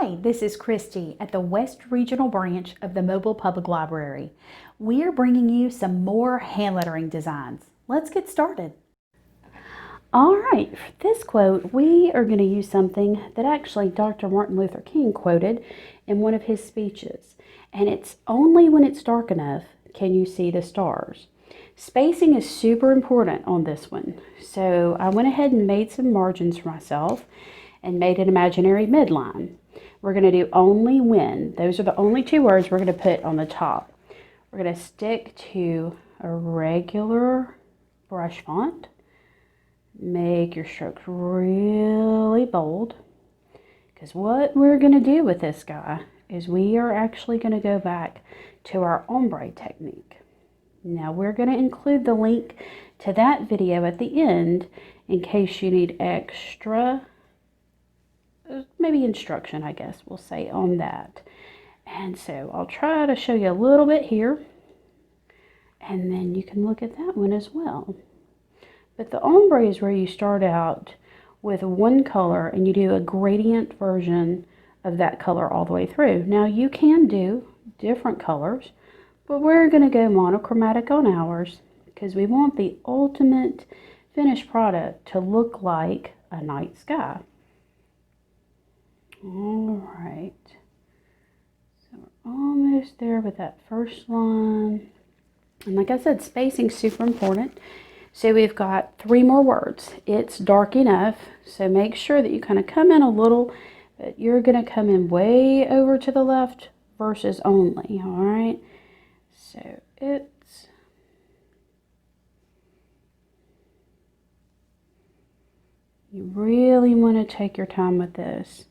Hi, this is Christy at the West Regional Branch of the Mobile Public Library. We are bringing you some more hand lettering designs. Let's get started. All right, for this quote, we are going to use something that actually Dr. Martin Luther King quoted in one of his speeches. And it's only when it's dark enough can you see the stars. Spacing is super important on this one. So I went ahead and made some margins for myself and made an imaginary midline. We're going to do only when. Those are the only two words we're going to put on the top. We're going to stick to a regular brush font. Make your strokes really bold. Because what we're going to do with this guy is we are actually going to go back to our ombre technique. Now we're going to include the link to that video at the end in case you need extra, maybe instruction, I guess we'll say, on that. And so I'll try to show you a little bit here, and then you can look at that one as well. But the ombre is where you start out with one color and you do a gradient version of that color all the way through. Now you can do different colors, but we're going to go monochromatic on ours because we want the ultimate finished product to look like a night sky. All right, so we're almost there with that first line. And like I said, spacing's super important. So we've got 3 more words. It's dark enough, so make sure that you kind of come in a little, but you're going to come in way over to the left versus only, all right? So it's, you really want to take your time with this.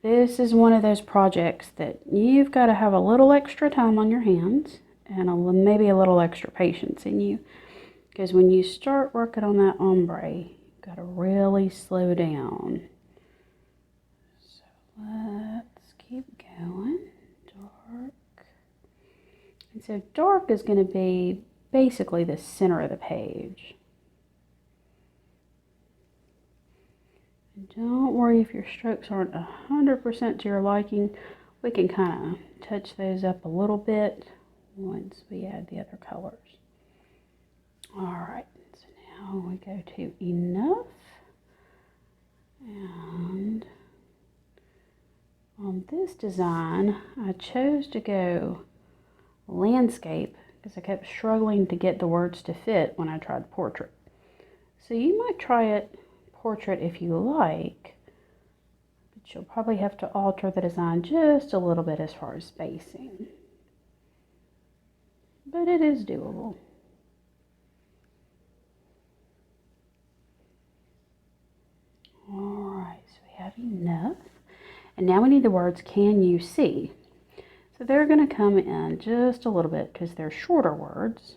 This is one of those projects that you've got to have a little extra time on your hands and maybe a little extra patience in you. Because when you start working on that ombre, you've got to really slow down. So let's keep going. Dark. And so dark is going to be basically the center of the page. And don't worry if your strokes aren't 100% to your liking. We can kind of touch those up a little bit once we add the other colors. All right, so now we go to enough, and on this design I chose to go landscape because I kept struggling to get the words to fit when I tried portrait. So you might try it portrait if you like, but you'll probably have to alter the design just a little bit as far as spacing, but it is doable. Alright, so we have enough. And now we need the words can you see. So they're going to come in just a little bit because they're shorter words.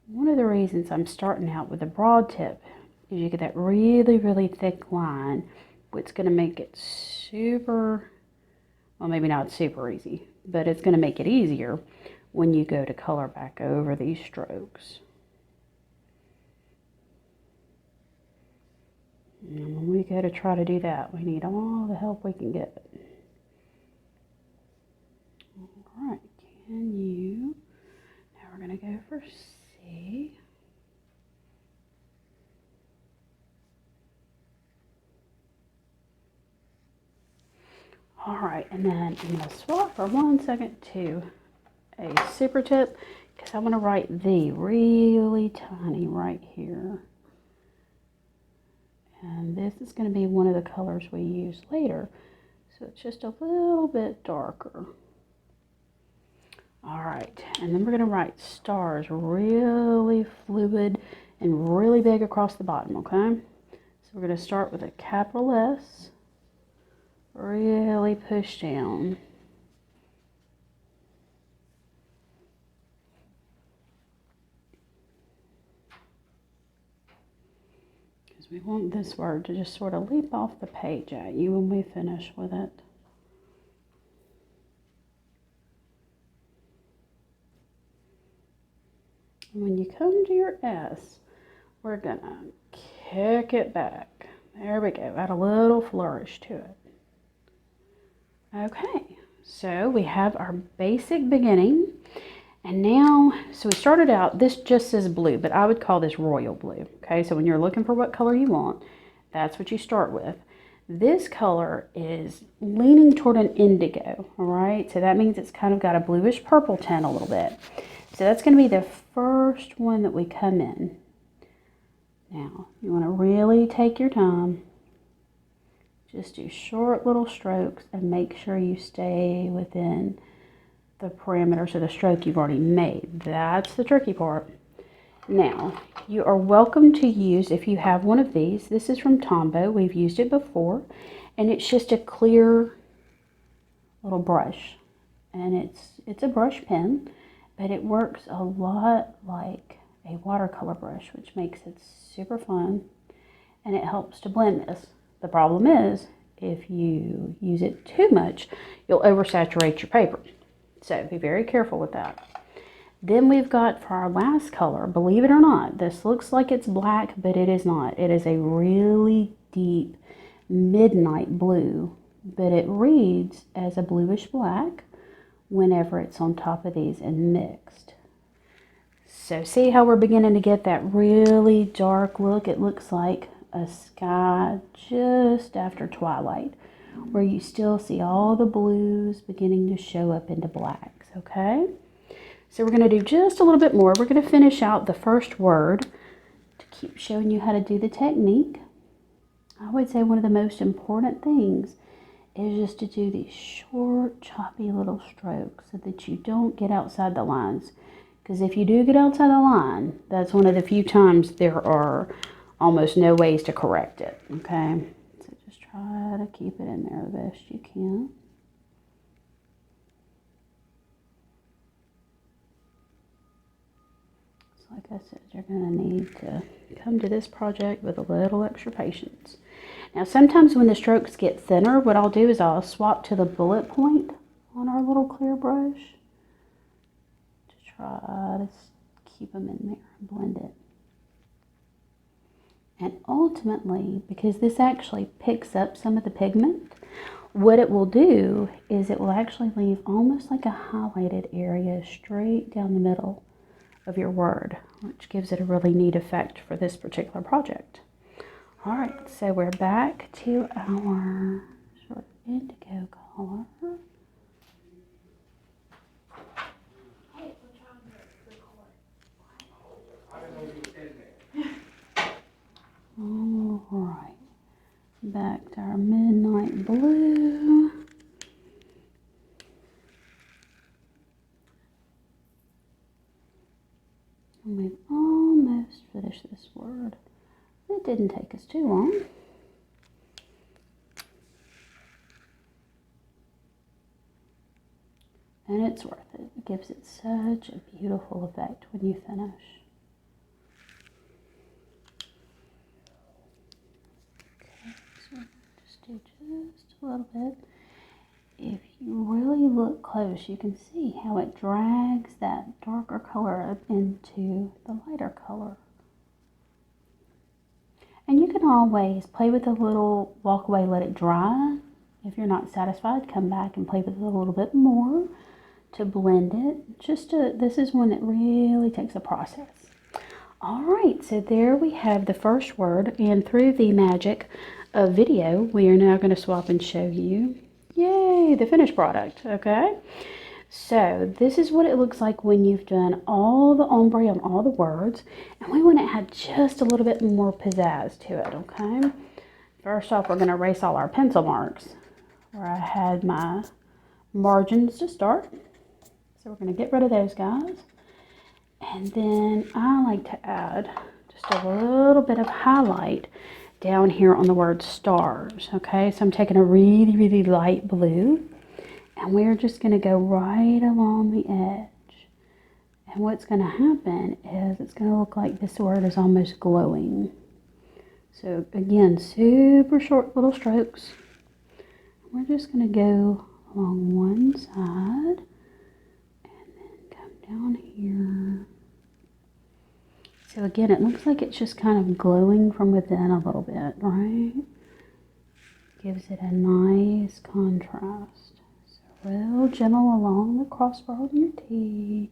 One of the reasons I'm starting out with a broad tip is you get that really, really thick line, which is going to make it super, well, maybe not super easy, but it's going to make it easier when you go to color back over these strokes. And when we go to try to do that, we need all the help we can get. All right, can you? Now we're going to go for C. All right, and then I'm going to swap for 1 second to a super tip because I want to write the really tiny right here. And this is going to be one of the colors we use later. So it's just a little bit darker. All right, and then we're going to write stars really fluid and really big across the bottom, okay? So we're going to start with a capital S, really push down. We want this word to just sort of leap off the page at you when we finish with it. And when you come to your S, we're going to pick it back. There we go. Add a little flourish to it. Okay, so we have our basic beginning. And now, so we started out, this just says blue, but I would call this royal blue. Okay, so when you're looking for what color you want, that's what you start with. This color is leaning toward an indigo, all right? So that means it's kind of got a bluish purple tint a little bit. So that's going to be the first one that we come in. Now, you want to really take your time. Just do short little strokes and make sure you stay within the parameters of the stroke you've already made. That's the tricky part. Now, you are welcome to use, if you have one of these, this is from Tombow. We've used it before, and it's just a clear little brush. And it's a brush pen, but it works a lot like a watercolor brush, which makes it super fun, and it helps to blend this. The problem is, if you use it too much, you'll oversaturate your paper. So be very careful with that. Then we've got for our last color, believe it or not, this looks like it's black, but it is not. It is a really deep midnight blue, but it reads as a bluish black whenever it's on top of these and mixed. So see how we're beginning to get that really dark look? It looks like a sky just after twilight, where you still see all the blues beginning to show up into blacks, okay? So we're going to do just a little bit more. We're going to finish out the first word to keep showing you how to do the technique. I would say one of the most important things is just to do these short, choppy little strokes so that you don't get outside the lines. Because if you do get outside the line, that's one of the few times there are almost no ways to correct it, okay? So just try to keep it in there the best you can. So like I said, you're going to need to come to this project with a little extra patience. Now sometimes when the strokes get thinner, what I'll do is I'll swap to the bullet point on our little clear brush to try to keep them in there and blend it. And ultimately, because this actually picks up some of the pigment, what it will do is it will actually leave almost like a highlighted area straight down the middle of your word, which gives it a really neat effect for this particular project. All right, so we're back to our sort of indigo color. All right, back to our midnight blue. And we've almost finished this word. It didn't take us too long. And it's worth it. It gives it such a beautiful effect when you finish. Just a little bit. If you really look close, you can see how it drags that darker color up into the lighter color. And you can always play with a little, walk away, let it dry. If you're not satisfied, come back and play with it a little bit more to blend it. This is one that really takes a process. All right, so there we have the first word, and through the magic of video, we are now going to swap and show you, yay, the finished product, okay? So this is what it looks like when you've done all the ombre on all the words, and we want to add just a little bit more pizzazz to it, okay? First off, we're going to erase all our pencil marks where I had my margins to start. So we're going to get rid of those guys. And then I like to add just a little bit of highlight down here on the word stars, okay? So I'm taking a really, really light blue, and we're just going to go right along the edge. And what's going to happen is it's going to look like this word is almost glowing. So again, super short little strokes. We're just going to go along one side and then come down here. So again, it looks like it's just kind of glowing from within a little bit, right? Gives it a nice contrast. So real gentle along the crossbar of your T.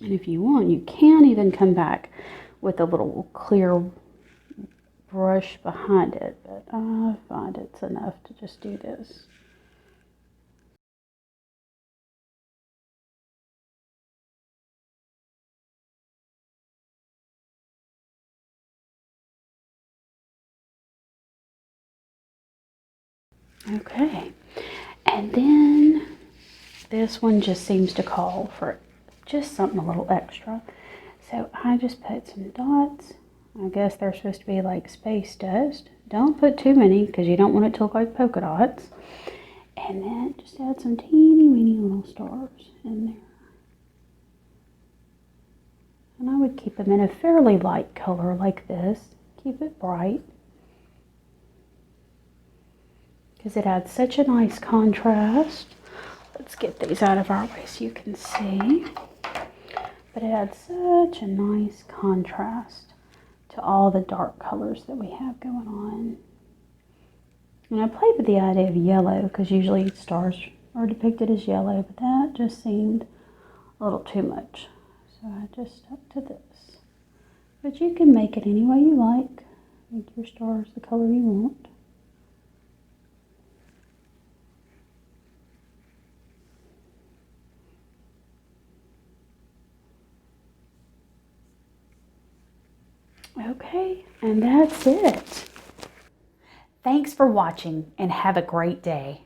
And if you want, you can even come back with a little clear brush behind it, but I find it's enough to just do this. Okay, and then this one just seems to call for just something a little extra. So I just put some dots. I guess they're supposed to be like space dust. Don't put too many because you don't want it to look like polka dots. And then just add some teeny weeny little stars in there. And I would keep them in a fairly light color like this. Keep it bright, because it adds such a nice contrast. Let's get these out of our way so you can see. But it adds such a nice contrast to all the dark colors that we have going on. And I played with the idea of yellow because usually stars are depicted as yellow, but that just seemed a little too much. So I just stuck to this. But you can make it any way you like. Make your stars the color you want. Okay, and that's it. Thanks for watching and have a great day.